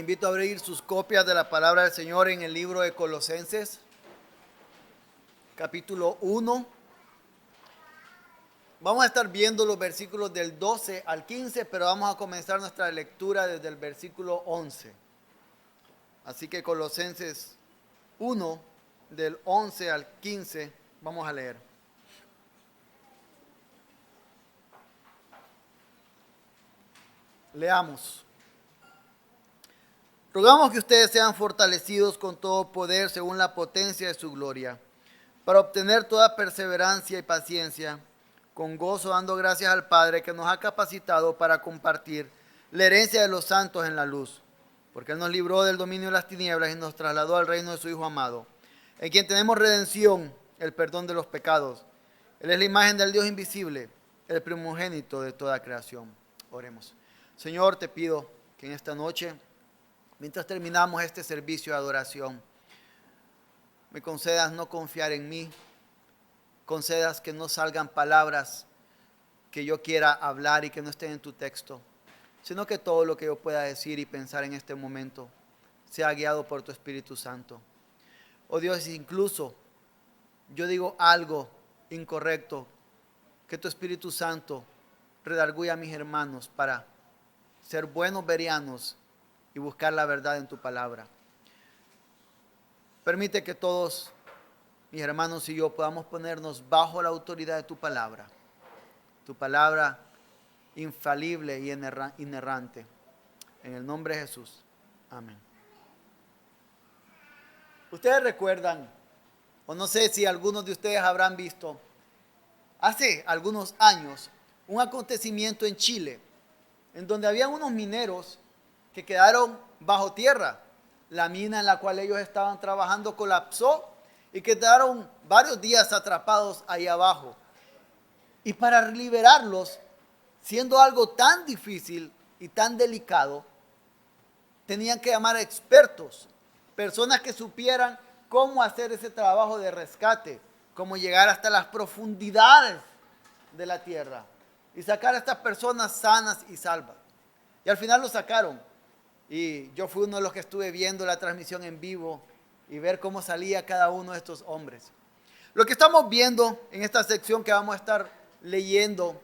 invito a abrir sus copias de la palabra del Señor en el libro de Colosenses, capítulo 1. Vamos a estar viendo los versículos del 12 al 15, pero vamos a comenzar nuestra lectura desde el versículo 11. Así que Colosenses 1, del 11 al 15, vamos a leer. Leamos. Rogamos que ustedes sean fortalecidos con todo poder según la potencia de su gloria, para obtener toda perseverancia y paciencia, con gozo dando gracias al Padre que nos ha capacitado para compartir la herencia de los santos en la luz, porque Él nos libró del dominio de las tinieblas y nos trasladó al reino de su Hijo amado, en quien tenemos redención, el perdón de los pecados. Él es la imagen del Dios invisible, el primogénito de toda creación. Oremos. Señor, te pido que en esta noche, mientras terminamos este servicio de adoración, me concedas no confiar en mí, concedas que no salgan palabras que yo quiera hablar y que no estén en tu texto, sino que todo lo que yo pueda decir y pensar en este momento sea guiado por tu Espíritu Santo. Oh Dios, incluso yo digo algo incorrecto, que tu Espíritu Santo redarguya a mis hermanos para ser buenos berianos y buscar la verdad en tu palabra. Permite que todos mis hermanos y yo podamos ponernos bajo la autoridad de tu palabra infalible y inerrante. En el nombre de Jesús. Amén. Ustedes recuerdan, o no sé si algunos de ustedes habrán visto, hace algunos años, un acontecimiento en Chile, en donde había unos mineros que quedaron bajo tierra. La mina en la cual ellos estaban trabajando colapsó y quedaron varios días atrapados ahí abajo. Y para liberarlos, siendo algo tan difícil y tan delicado, tenían que llamar a expertos, personas que supieran cómo hacer ese trabajo de rescate, cómo llegar hasta las profundidades de la tierra y sacar a estas personas sanas y salvas. Y al final lo sacaron. Y yo fui uno de los que estuve viendo la transmisión en vivo y ver cómo salía cada uno de estos hombres. Lo que estamos viendo en esta sección que vamos a estar leyendo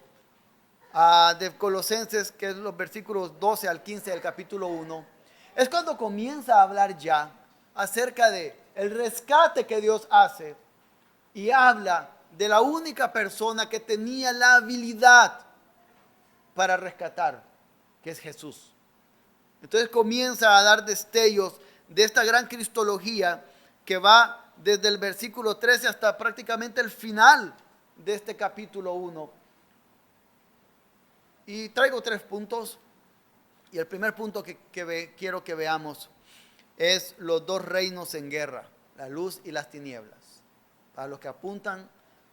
de Colosenses, que es los versículos 12 al 15 del capítulo 1, es cuando comienza a hablar ya acerca de el rescate que Dios hace y habla de la única persona que tenía la habilidad para rescatar, que es Jesús. Entonces comienza a dar destellos de esta gran cristología que va desde el versículo 13 hasta prácticamente el final de este capítulo 1. Y traigo 3 puntos. Y el primer punto que quiero que veamos es los dos reinos en guerra, la luz y las tinieblas. Para los que apuntan,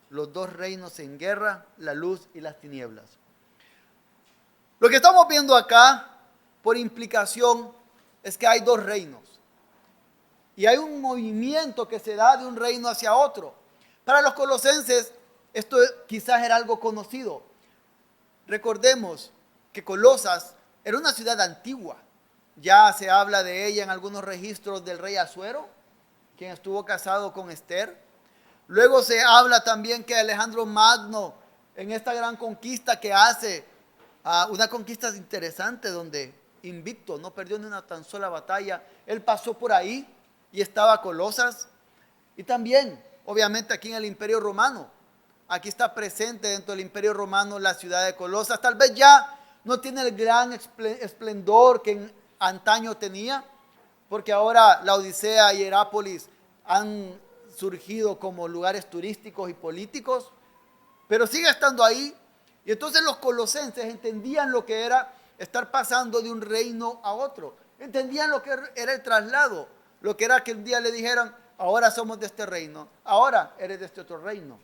los dos reinos en guerra, la luz y las tinieblas. Lo que estamos viendo acá, por implicación, es que hay dos reinos. Y hay un movimiento que se da de un reino hacia otro. Para los colosenses, esto quizás era algo conocido. Recordemos que Colosas era una ciudad antigua. Ya se habla de ella en algunos registros del rey Asuero, quien estuvo casado con Esther. Luego se habla también que Alejandro Magno, en esta gran conquista que hace, una conquista interesante donde invicto, no perdió ni una tan sola batalla, él pasó por ahí y estaba Colosas. Y también, obviamente, aquí en el Imperio Romano, aquí está presente dentro del Imperio Romano la ciudad de Colosas. Tal vez ya no tiene el gran esplendor que antaño tenía, porque ahora la Odisea y Herápolis han surgido como lugares turísticos y políticos, pero sigue estando ahí. Y entonces los colosenses entendían lo que era estar pasando de un reino a otro. Entendían lo que era el traslado, lo que era que un día le dijeran, ahora somos de este reino, ahora eres de este otro reino.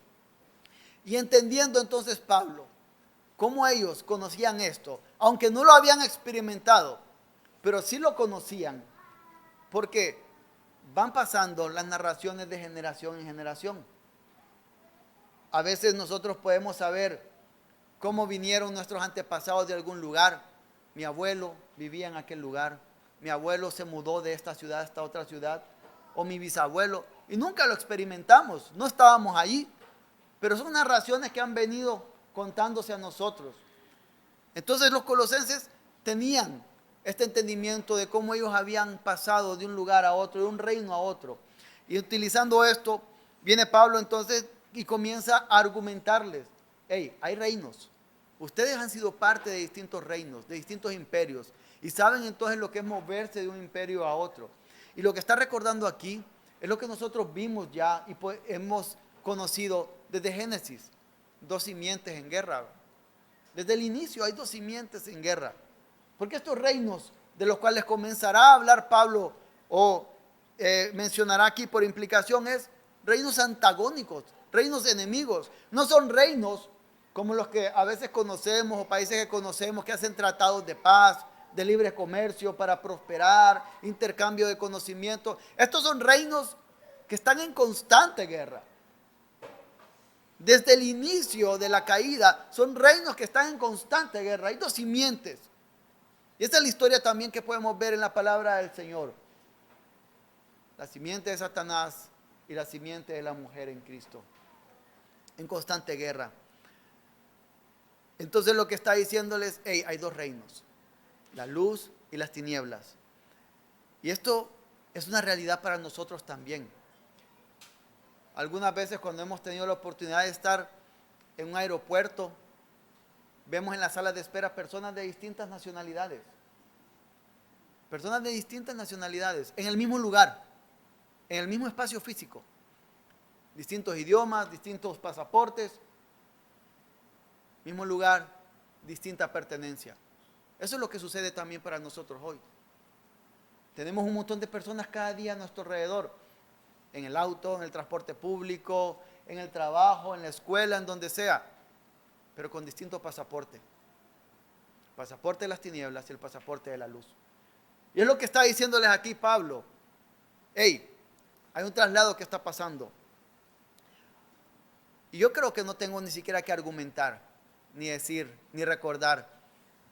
Y entendiendo entonces Pablo cómo ellos conocían esto, aunque no lo habían experimentado, pero sí lo conocían, porque van pasando las narraciones de generación en generación. A veces nosotros podemos saber cómo vinieron nuestros antepasados de algún lugar. Mi abuelo vivía en aquel lugar, mi abuelo se mudó de esta ciudad a esta otra ciudad, o mi bisabuelo, y nunca lo experimentamos, no estábamos allí, pero son narraciones que han venido contándose a nosotros. Entonces los colosenses tenían este entendimiento de cómo ellos habían pasado de un lugar a otro, de un reino a otro. Y utilizando esto, viene Pablo entonces y comienza a argumentarles: hey, hay reinos. Ustedes han sido parte de distintos reinos, de distintos imperios, y saben entonces lo que es moverse de un imperio a otro. Y lo que está recordando aquí es lo que nosotros vimos ya y pues hemos conocido desde Génesis: dos simientes en guerra. Desde el inicio hay dos simientes en guerra. Porque estos reinos de los cuales comenzará a hablar Pablo o mencionará aquí por implicación es reinos antagónicos, reinos enemigos. No son reinos como los que a veces conocemos o países que conocemos que hacen tratados de paz, de libre comercio para prosperar, intercambio de conocimiento. Estos son reinos que están en constante guerra. Desde el inicio de la caída son reinos que están en constante guerra. Hay dos simientes. Y esta es la historia también que podemos ver en la palabra del Señor. La simiente de Satanás y la simiente de la mujer en Cristo. En constante guerra. Entonces lo que está diciéndoles: hey, hay dos reinos. La luz y las tinieblas. Y esto es una realidad para nosotros también. Algunas veces cuando hemos tenido la oportunidad de estar en un aeropuerto, vemos en las salas de espera personas de distintas nacionalidades. Personas de distintas nacionalidades en el mismo lugar, en el mismo espacio físico. Distintos idiomas, distintos pasaportes, mismo lugar, distinta pertenencia. Eso es lo que sucede también para nosotros hoy. Tenemos un montón de personas cada día a nuestro alrededor, en el auto, en el transporte público, en el trabajo, en la escuela, en donde sea, pero con distinto pasaporte. El pasaporte de las tinieblas y el pasaporte de la luz. Y es lo que está diciéndoles aquí Pablo. Hey, hay un traslado que está pasando. Y yo creo que no tengo ni siquiera que argumentar, ni decir, ni recordar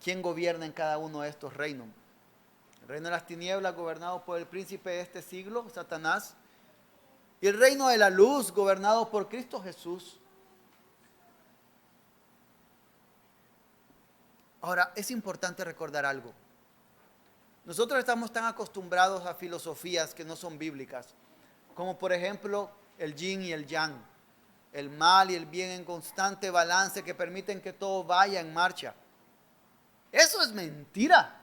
quién gobierna en cada uno de estos reinos. El reino de las tinieblas gobernado por el príncipe de este siglo, Satanás. Y el reino de la luz gobernado por Cristo Jesús. Ahora, es importante recordar algo. Nosotros estamos tan acostumbrados a filosofías que no son bíblicas, como por ejemplo el yin y el yang, el mal y el bien en constante balance que permiten que todo vaya en marcha. Eso es mentira.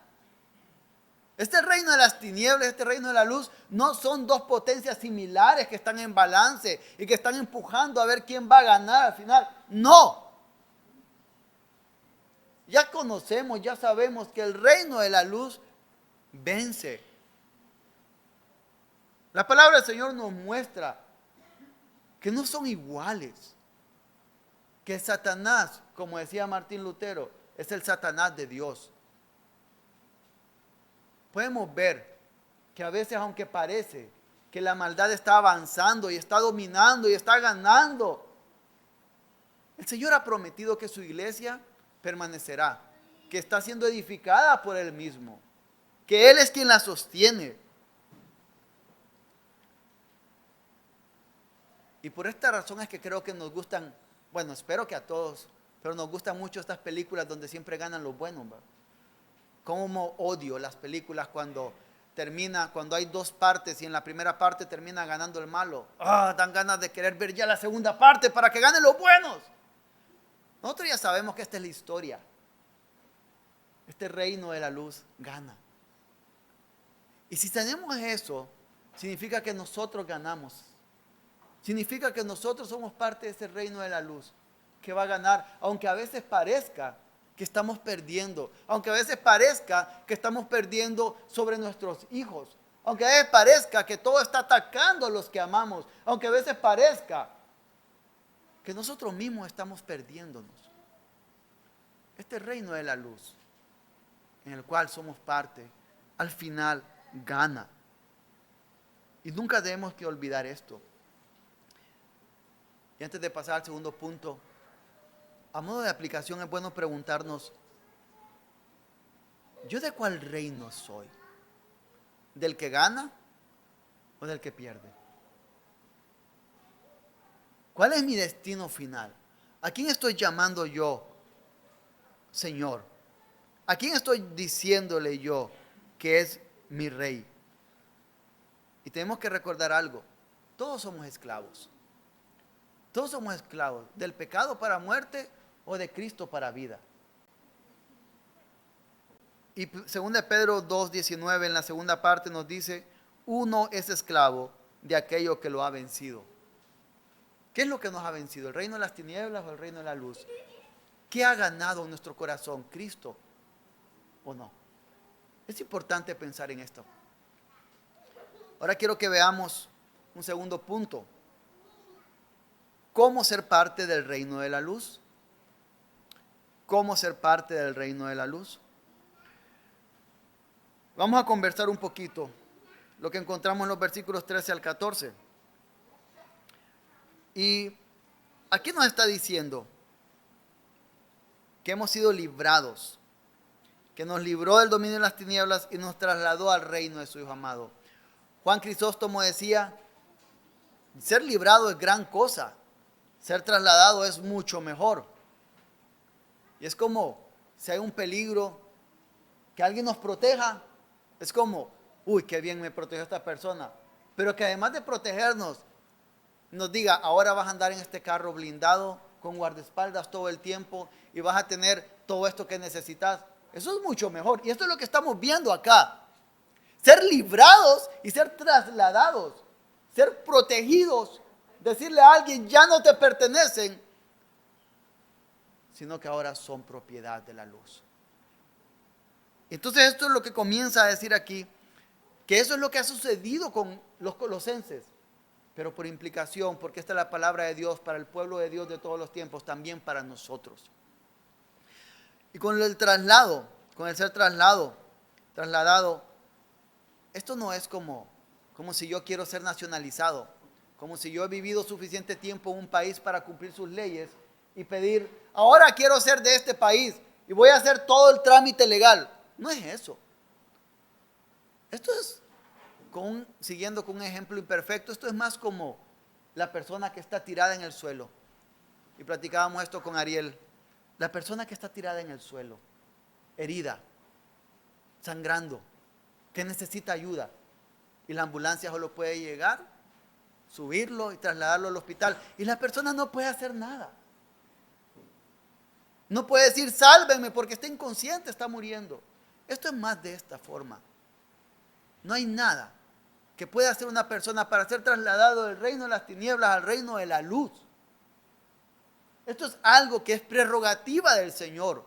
Este reino de las tinieblas, este reino de la luz, no son dos potencias similares que están en balance y que están empujando a ver quién va a ganar al final. No. Ya conocemos, ya sabemos que el reino de la luz vence. La palabra del Señor nos muestra que no son iguales. Que Satanás, como decía Martín Lutero, es el Satanás de Dios. Podemos ver que a veces, aunque parece que la maldad está avanzando y está dominando y está ganando, el Señor ha prometido que su iglesia permanecerá, que está siendo edificada por Él mismo, que Él es quien la sostiene. Y por esta razón es que creo que nos gustan, bueno, espero que a todos, pero nos gustan mucho estas películas donde siempre ganan los buenos, ¿verdad? Como odio las películas cuando hay dos partes y en la primera parte termina ganando el malo. Dan ganas de querer ver ya la segunda parte para que ganen los buenos. Nosotros ya sabemos que esta es la historia. Este reino de la luz gana. Y si tenemos eso, significa que nosotros ganamos. Significa que nosotros somos parte de ese reino de la luz que va a ganar, aunque a veces parezca que estamos perdiendo, aunque a veces parezca que estamos perdiendo sobre nuestros hijos, aunque a veces parezca que todo está atacando a los que amamos, aunque a veces parezca que nosotros mismos estamos perdiéndonos. Este reino de la luz, en el cual somos parte, al final gana. Y nunca debemos que olvidar esto. Y antes de pasar al segundo punto, a modo de aplicación es bueno preguntarnos: ¿yo de cuál reino soy? ¿Del que gana o del que pierde? ¿Cuál es mi destino final? ¿A quién estoy llamando yo, Señor? ¿A quién estoy diciéndole yo que es mi rey? Y tenemos que recordar algo. Todos somos esclavos. Todos somos esclavos. Del pecado para muerte o de Cristo para vida. Y 2 Pedro 2:19 en la segunda parte nos dice: uno es esclavo de aquello que lo ha vencido. ¿Qué es lo que nos ha vencido? ¿El reino de las tinieblas o el reino de la luz? ¿Qué ha ganado en nuestro corazón? ¿Cristo o no? Es importante pensar en esto. Ahora quiero que veamos un segundo punto. ¿Cómo ser parte del reino de la luz? ¿Cómo ser parte del reino de la luz? Vamos a conversar un poquito lo que encontramos en los versículos 13 al 14. Y aquí nos está diciendo que hemos sido librados, que nos libró del dominio de las tinieblas y nos trasladó al reino de su Hijo amado. Juan Crisóstomo decía: ser librado es gran cosa, ser trasladado es mucho mejor. Y es como si hay un peligro, que alguien nos proteja, es como, uy, qué bien me protegió esta persona. Pero que además de protegernos, nos diga: ahora vas a andar en este carro blindado, con guardaespaldas todo el tiempo, y vas a tener todo esto que necesitas. Eso es mucho mejor. Y esto es lo que estamos viendo acá. Ser librados y ser trasladados, ser protegidos, decirle a alguien: ya no te pertenecen, sino que ahora son propiedad de la luz. Entonces esto es lo que comienza a decir aquí, que eso es lo que ha sucedido con los colosenses, pero por implicación, porque esta es la palabra de Dios para el pueblo de Dios de todos los tiempos, también para nosotros. Y con el traslado, con el ser trasladado, esto no es como si yo quiero ser nacionalizado, como si yo he vivido suficiente tiempo en un país para cumplir sus leyes y pedir: ahora quiero ser de este país y voy a hacer todo el trámite legal. No es eso. Esto es, siguiendo con un ejemplo imperfecto, esto es más como la persona que está tirada en el suelo. Y platicábamos esto con Ariel. La persona que está tirada en el suelo, herida, sangrando, que necesita ayuda, y la ambulancia solo puede llegar, subirlo y trasladarlo al hospital, y la persona no puede hacer nada. No puede decir: sálvenme, porque está inconsciente, está muriendo. Esto es más de esta forma. No hay nada que pueda hacer una persona para ser trasladado del reino de las tinieblas al reino de la luz. Esto es algo que es prerrogativa del Señor.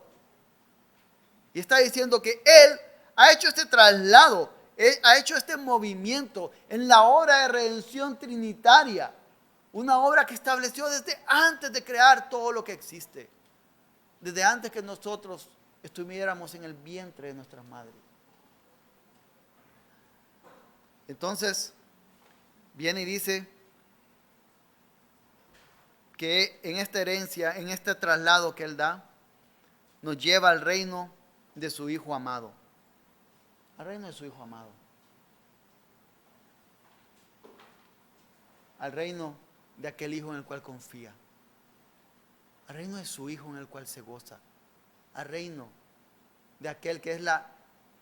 Y está diciendo que Él ha hecho este traslado, Él ha hecho este movimiento en la obra de redención trinitaria. Una obra que estableció desde antes de crear todo lo que existe. Desde antes que nosotros estuviéramos en el vientre de nuestras madres. Entonces, viene y dice que en esta herencia, en este traslado que Él da, nos lleva al reino de su Hijo amado. Al reino de su Hijo amado. Al reino de aquel Hijo en el cual confía. Al reino de su Hijo en el cual se goza. Al reino de aquel que es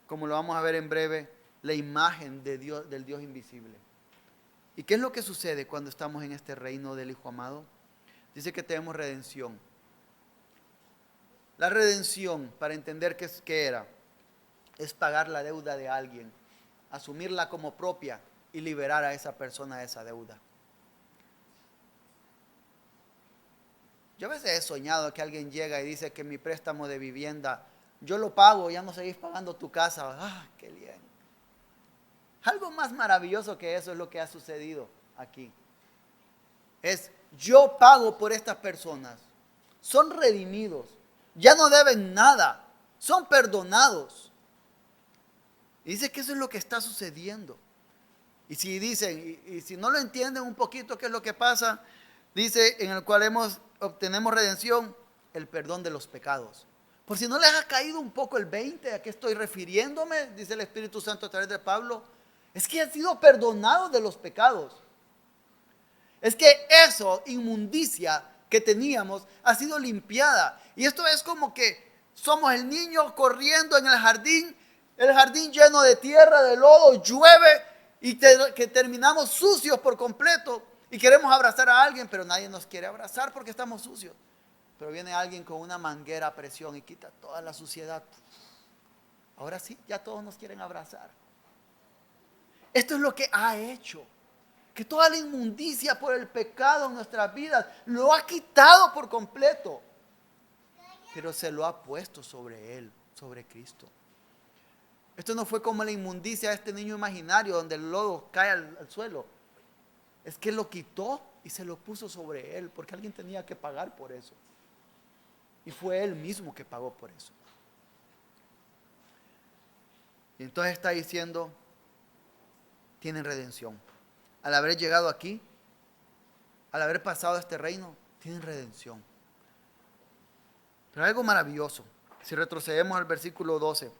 como lo vamos a ver en breve, la imagen de Dios, del Dios invisible. ¿Y qué es lo que sucede cuando estamos en este reino del Hijo amado? Dice que tenemos redención. La redención, para entender qué era, es pagar la deuda de alguien, asumirla como propia y liberar a esa persona de esa deuda. Yo a veces he soñado que alguien llega y dice que mi préstamo de vivienda, yo lo pago, ya no seguís pagando tu casa. ¡Ah, qué bien! Algo más maravilloso que eso es lo que ha sucedido aquí. Yo pago por estas personas. Son redimidos. Ya no deben nada. Son perdonados. Y dice que eso es lo que está sucediendo. Y si dicen, y si no lo entienden un poquito qué es lo que pasa, dice en el cual obtenemos redención, el perdón de los pecados. Por si no les ha caído un poco el 20, ¿a qué estoy refiriéndome? Dice el Espíritu Santo a través de Pablo. Es que han sido perdonados de los pecados. Es que eso, inmundicia que teníamos, ha sido limpiada. Y esto es como que somos el niño corriendo en el jardín lleno de tierra, de lodo, llueve y que terminamos sucios por completo y queremos abrazar a alguien, pero nadie nos quiere abrazar porque estamos sucios. Pero viene alguien con una manguera a presión y quita toda la suciedad. Ahora sí, ya todos nos quieren abrazar. Esto es lo que ha hecho. Que toda la inmundicia por el pecado en nuestras vidas lo ha quitado por completo. Pero se lo ha puesto sobre Él, sobre Cristo. Esto no fue como la inmundicia de este niño imaginario donde el lodo cae al suelo. Es que lo quitó y se lo puso sobre Él porque alguien tenía que pagar por eso. Y fue Él mismo que pagó por eso. Y entonces está diciendo, tienen redención. Al haber llegado aquí, al haber pasado este reino, tienen redención. Pero hay algo maravilloso. Si retrocedemos al versículo 12.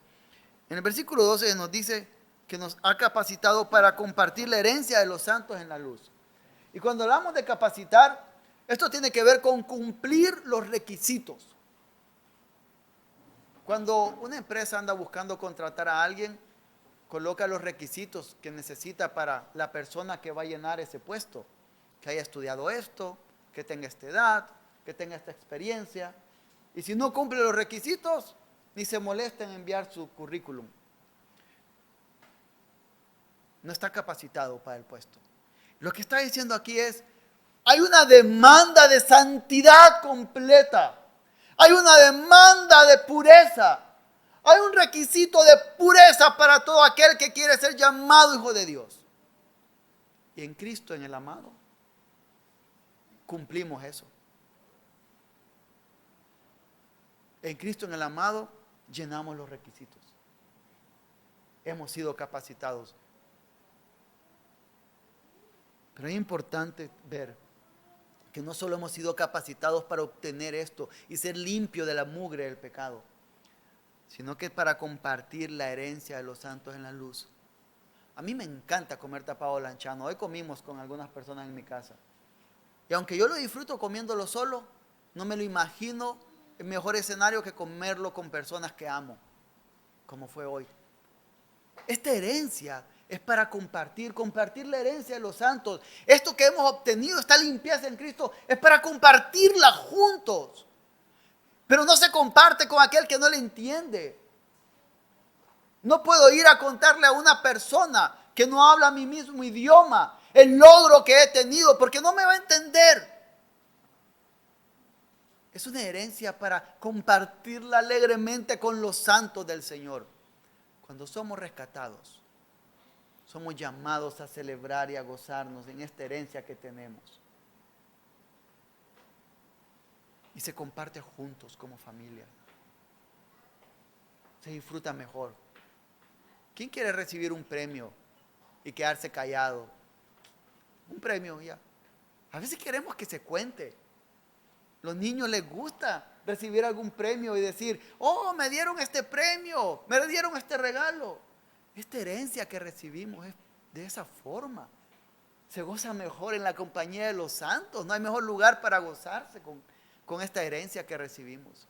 En el versículo 12 nos dice que nos ha capacitado para compartir la herencia de los santos en la luz. Y cuando hablamos de capacitar, esto tiene que ver con cumplir los requisitos. Cuando una empresa anda buscando contratar a alguien, coloca los requisitos que necesita para la persona que va a llenar ese puesto. Que haya estudiado esto, que tenga esta edad, que tenga esta experiencia. Y si no cumple los requisitos, ni se molesta en enviar su currículum. No está capacitado para el puesto. Lo que está diciendo aquí es, hay una demanda de santidad completa. Hay una demanda de pureza. Hay un requisito de pureza para todo aquel que quiere ser llamado hijo de Dios. Y en Cristo, en el amado, cumplimos eso. En Cristo, en el amado, llenamos los requisitos. Hemos sido capacitados. Pero es importante ver que no solo hemos sido capacitados para obtener esto y ser limpio de la mugre del pecado, sino que para compartir la herencia de los santos en la luz. A mí me encanta comer tapado lanchano. Hoy comimos con algunas personas en mi casa. Y aunque yo lo disfruto comiéndolo solo, no me lo imagino el mejor escenario que comerlo con personas que amo, como fue hoy. Esta herencia es para compartir la herencia de los santos. Esto que hemos obtenido, esta limpieza en Cristo, es para compartirla juntos. Pero no se comparte con aquel que no le entiende. No puedo ir a contarle a una persona que no habla mi mismo idioma el logro que he tenido, porque no me va a entender. Es una herencia para compartirla alegremente con los santos del Señor. Cuando somos rescatados, somos llamados a celebrar y a gozarnos en esta herencia que tenemos. Y se comparte juntos como familia. Se disfruta mejor. ¿Quién quiere recibir un premio y quedarse callado? Un premio ya. A veces queremos que se cuente. Los niños les gusta recibir algún premio y decir, oh, me dieron este premio, me dieron este regalo. Esta herencia que recibimos es de esa forma. Se goza mejor en la compañía de los santos. No hay mejor lugar para gozarse con esta herencia que recibimos.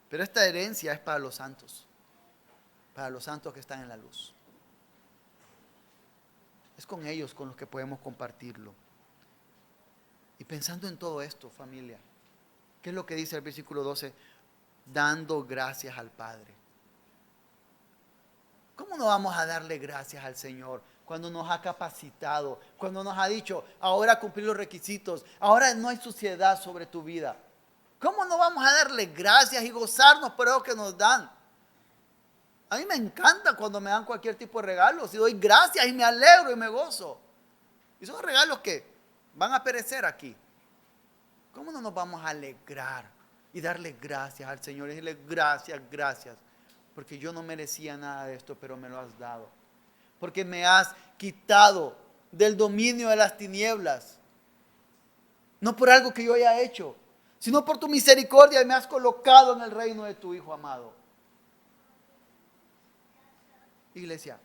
Pero esta herencia es para los santos que están en la luz. Es con ellos con los que podemos compartirlo. Y pensando en todo esto, familia, ¿qué es lo que dice el versículo 12? Dando gracias al Padre. ¿Cómo no vamos a darle gracias al Señor cuando nos ha capacitado, cuando nos ha dicho, ahora cumplir los requisitos, ahora no hay suciedad sobre tu vida? ¿Cómo no vamos a darle gracias y gozarnos por eso que nos dan? A mí me encanta cuando me dan cualquier tipo de regalos y doy gracias y me alegro y me gozo. Y son regalos que van a perecer aquí. ¿Cómo no nos vamos a alegrar y darle gracias al Señor y decirle gracias, gracias? Porque yo no merecía nada de esto, pero me lo has dado. Porque me has quitado del dominio de las tinieblas. No por algo que yo haya hecho, sino por tu misericordia me has colocado en el reino de tu Hijo amado. Iglesia,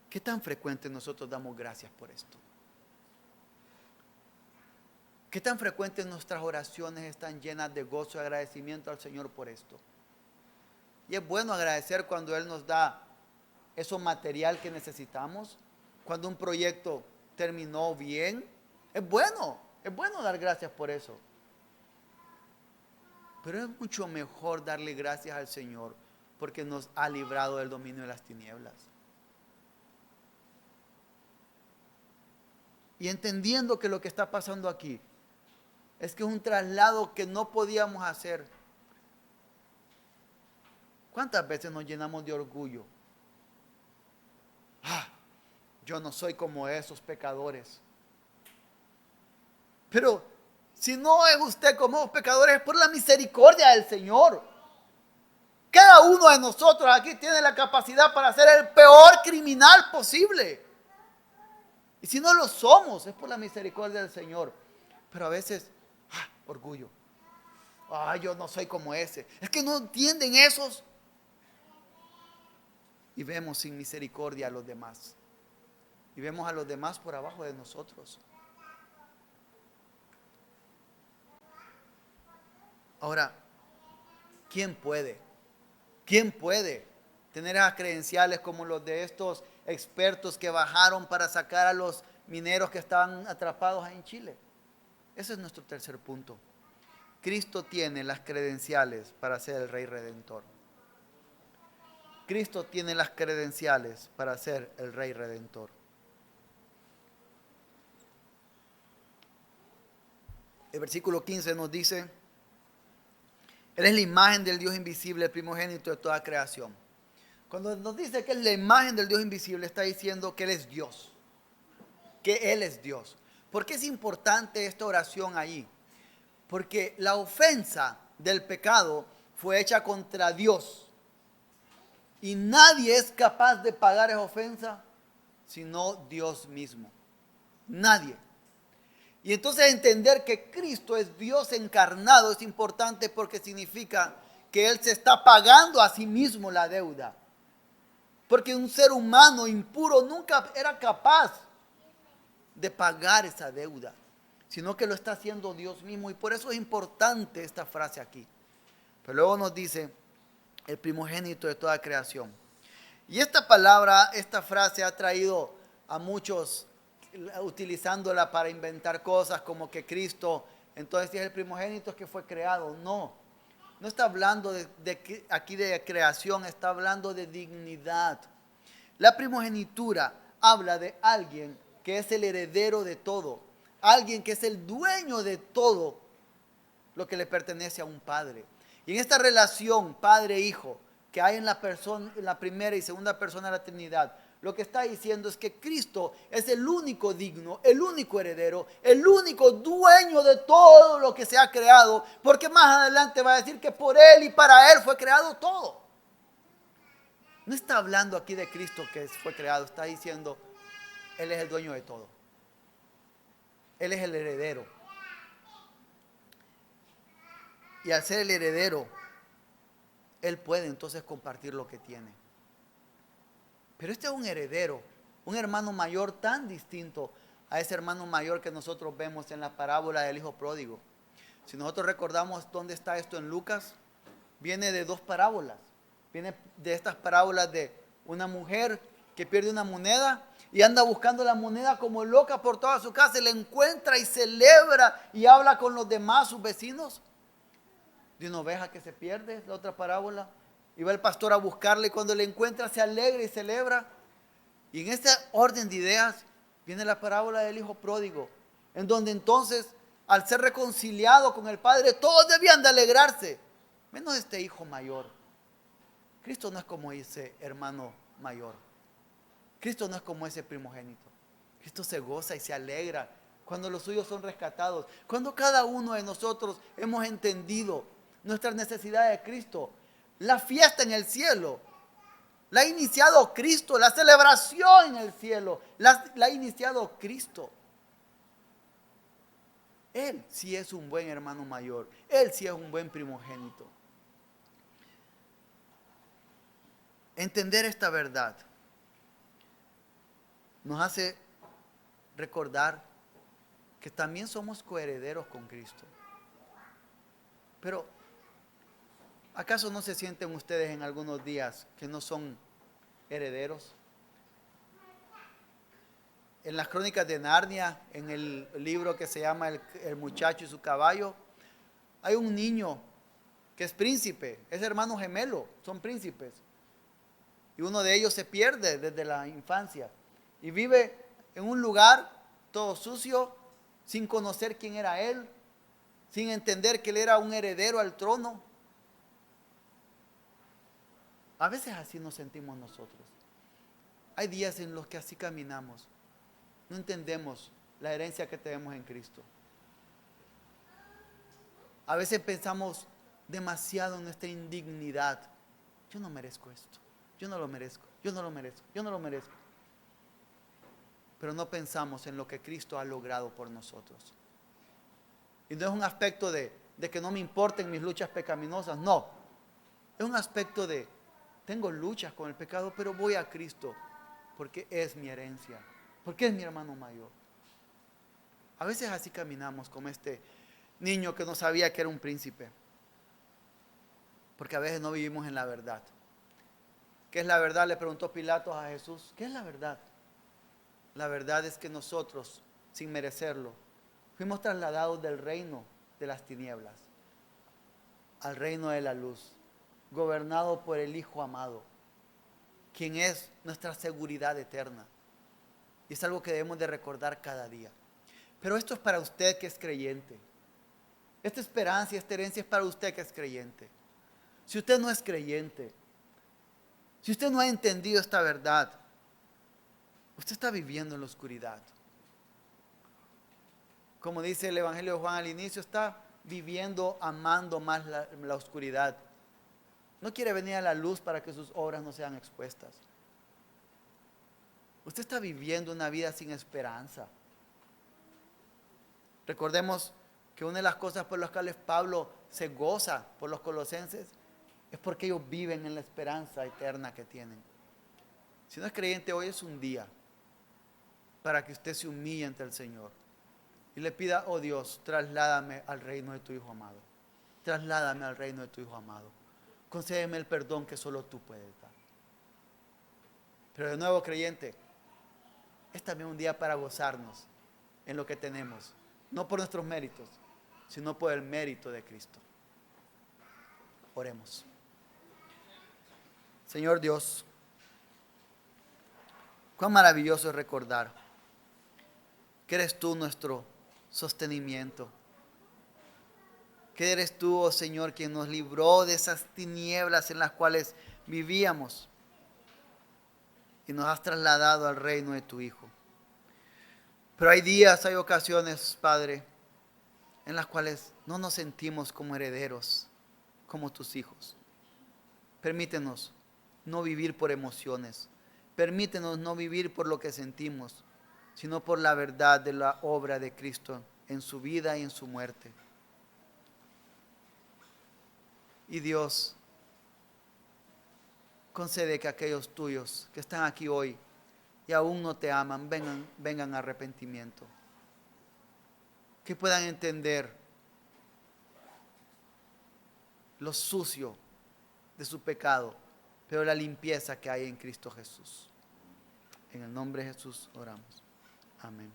¿qué tan frecuente nosotros damos gracias por esto? ¿Qué tan frecuentes nuestras oraciones están llenas de gozo y agradecimiento al Señor por esto? Y es bueno agradecer cuando Él nos da eso material que necesitamos, cuando un proyecto terminó bien. Es bueno dar gracias por eso. Pero es mucho mejor darle gracias al Señor porque nos ha librado del dominio de las tinieblas. Y entendiendo que lo que está pasando aquí es que es un traslado que no podíamos hacer. ¿Cuántas veces nos llenamos de orgullo? Yo no soy como esos pecadores. Pero si no es usted como esos pecadores, es por la misericordia del Señor. Cada uno de nosotros aquí tiene la capacidad para ser el peor criminal posible. Y si no lo somos, es por la misericordia del Señor. Pero a veces, orgullo. Yo no soy como ese. Es que no entienden esos. Y vemos sin misericordia a los demás. Y vemos a los demás por abajo de nosotros. Ahora, ¿quién puede? ¿Quién puede tener esas credenciales como los de estos expertos que bajaron para sacar a los mineros que estaban atrapados ahí en Chile? Ese es nuestro tercer punto. Cristo tiene las credenciales para ser el Rey Redentor. Cristo tiene las credenciales para ser el Rey Redentor. El versículo 15 nos dice: Él es la imagen del Dios invisible, el primogénito de toda creación. Cuando nos dice que es la imagen del Dios invisible, está diciendo que Él es Dios. Que Él es Dios. ¿Por qué es importante esta oración ahí? Porque la ofensa del pecado fue hecha contra Dios. Y nadie es capaz de pagar esa ofensa sino Dios mismo. Nadie. Y entonces entender que Cristo es Dios encarnado es importante porque significa que Él se está pagando a sí mismo la deuda. Porque un ser humano impuro nunca era capaz de pagar esa deuda, sino que lo está haciendo Dios mismo. Y por eso es importante esta frase aquí. Pero luego nos dice el primogénito de toda creación. Y esta palabra, esta frase ha traído a muchos utilizándola para inventar cosas como que Cristo entonces es el primogénito que fue creado. No está hablando aquí de creación, está hablando de dignidad. La primogenitura habla de alguien que es el heredero de todo, alguien que es el dueño de todo lo que le pertenece a un padre. Y en esta relación padre-hijo que hay en la persona, en la primera y segunda persona de la Trinidad, lo que está diciendo es que Cristo es el único digno, el único heredero, el único dueño de todo lo que se ha creado, porque más adelante va a decir que por Él y para Él fue creado todo. No está hablando aquí de Cristo que fue creado, está diciendo Él es el dueño de todo. Él es el heredero. Y al ser el heredero, Él puede entonces compartir lo que tiene. Pero este es un heredero, un hermano mayor tan distinto a ese hermano mayor que nosotros vemos en la parábola del hijo pródigo. Si nosotros recordamos dónde está esto en Lucas, viene de dos parábolas. Viene de estas parábolas de una mujer que pierde una moneda y anda buscando la moneda como loca por toda su casa, y la encuentra y celebra y habla con los demás, sus vecinos. De una oveja que se pierde, la otra parábola. Y va el pastor a buscarla y cuando la encuentra se alegra y celebra. Y en esta orden de ideas viene la parábola del hijo pródigo, en donde entonces al ser reconciliado con el padre todos debían de alegrarse, menos este hijo mayor. Cristo no es como ese hermano mayor. Cristo no es como ese primogénito. Cristo se goza y se alegra cuando los suyos son rescatados. Cuando cada uno de nosotros hemos entendido nuestras necesidades de Cristo. La fiesta en el cielo la ha iniciado Cristo. La celebración en el cielo la ha iniciado Cristo. Él sí es un buen hermano mayor. Él sí es un buen primogénito. Entender esta verdad nos hace recordar que también somos coherederos con Cristo. Pero, ¿acaso no se sienten ustedes en algunos días que no son herederos? En las crónicas de Narnia, en el libro que se llama El muchacho y su caballo, hay un niño que es príncipe, es hermano gemelo, son príncipes. Y uno de ellos se pierde desde la infancia y vive en un lugar todo sucio, sin conocer quién era él, sin entender que él era un heredero al trono. A veces así nos sentimos nosotros. Hay días en los que así caminamos. No entendemos la herencia que tenemos en Cristo. A veces pensamos demasiado en nuestra indignidad. Yo no merezco esto. Yo no lo merezco. Yo no lo merezco. Yo no lo merezco. Pero no pensamos en lo que Cristo ha logrado por nosotros. Y no es un aspecto de que no me importen mis luchas pecaminosas. No. Es un aspecto de tengo luchas con el pecado, pero voy a Cristo porque es mi herencia. Porque es mi hermano mayor. A veces así caminamos como este niño que no sabía que era un príncipe. Porque a veces no vivimos en la verdad. ¿Qué es la verdad? Le preguntó Pilatos a Jesús. ¿Qué es la verdad? La verdad es que nosotros, sin merecerlo, fuimos trasladados del reino de las tinieblas al reino de la luz, gobernado por el Hijo amado, quien es nuestra seguridad eterna. Y es algo que debemos de recordar cada día. Pero esto es para usted que es creyente. Esta esperanza y esta herencia es para usted que es creyente. Si usted no es creyente, si usted no ha entendido esta verdad, usted está viviendo en la oscuridad. Como dice el Evangelio de Juan al inicio, está viviendo, amando más la oscuridad. No quiere venir a la luz para que sus obras no sean expuestas. Usted está viviendo una vida sin esperanza. Recordemos que una de las cosas por las cuales Pablo se goza por los colosenses es porque ellos viven en la esperanza eterna que tienen. Si no es creyente, hoy es un día para que usted se humille ante el Señor y le pida: oh Dios, trasládame al reino de tu Hijo amado. Trasládame al reino de tu Hijo amado. Concédeme el perdón que solo tú puedes dar. Pero de nuevo, creyente, es también un día para gozarnos en lo que tenemos. No por nuestros méritos, sino por el mérito de Cristo. Oremos. Señor Dios, cuán maravilloso es recordar que eres tú nuestro sostenimiento. Que eres tú, oh Señor, quien nos libró de esas tinieblas en las cuales vivíamos y nos has trasladado al reino de tu Hijo. Pero hay días, hay ocasiones, Padre, en las cuales no nos sentimos como herederos, como tus hijos. Permítenos no vivir por emociones. Permítenos no vivir por lo que sentimos, sino por la verdad de la obra de Cristo en su vida y en su muerte. Y Dios, concede que aquellos tuyos que están aquí hoy y aún no te aman, vengan a arrepentimiento. Que puedan entender lo sucio de su pecado, pero la limpieza que hay en Cristo Jesús. En el nombre de Jesús oramos. Amén.